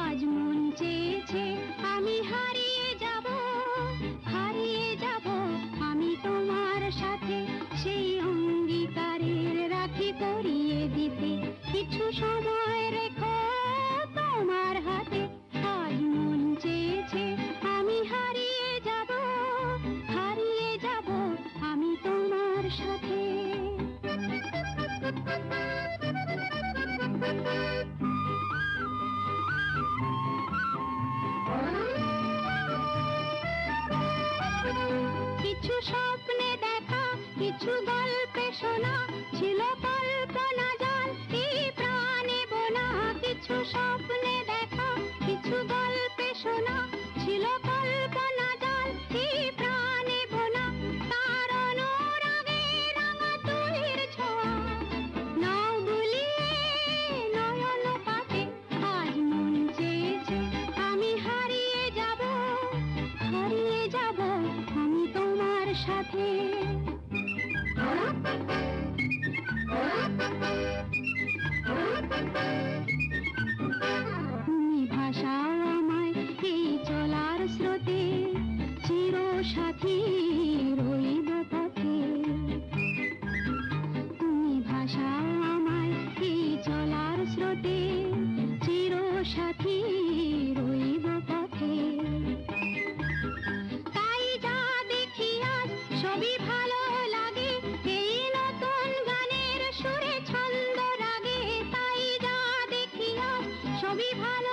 আজ মন চেয়েছে আমি হারিয়ে যাব, হারিয়ে যাব আমি তোমার সাথে, সেই অঙ্গীকারের রাখি পরিয়ে দিতে কিছু সময় রেখো তোমার হাতে। আজ মন চেয়েছে আমি হারিয়ে যাব, হারিয়ে যাব আমি তোমার সাথে। কিছু স্বপ্নে দেখা, কিছু গল্পে শোনা, ছিল কল্পনা জাল এই প্রাণে বোনা। কিছু স্বপ্নে দেখা, কিছু গল্পে শোনা, ছিল কল্পনা জাল এই প্রাণে বোনা। তার অনুরাগে রাঙা তুলির ছোঁয়া নাও বুলিয়ে নয়ন পাতে। আজ মন চেয়েছে আমি হারিয়ে যাব, হারিয়ে যাব আমি তোমার সাথে। তুমি ভাসাও আমায় এই চলার স্রোতে, চির সাথী রইব পথে। তুমি ভাসাও আমায় এই চলার স্রোতে, চির সাথী রইব পথে। তাই যা দেখি আজ সবই ভালো লাগে, এই নতুন গানের সুরে ছন্দ রাগে। তাই যা দেখি আজ সবই ভালো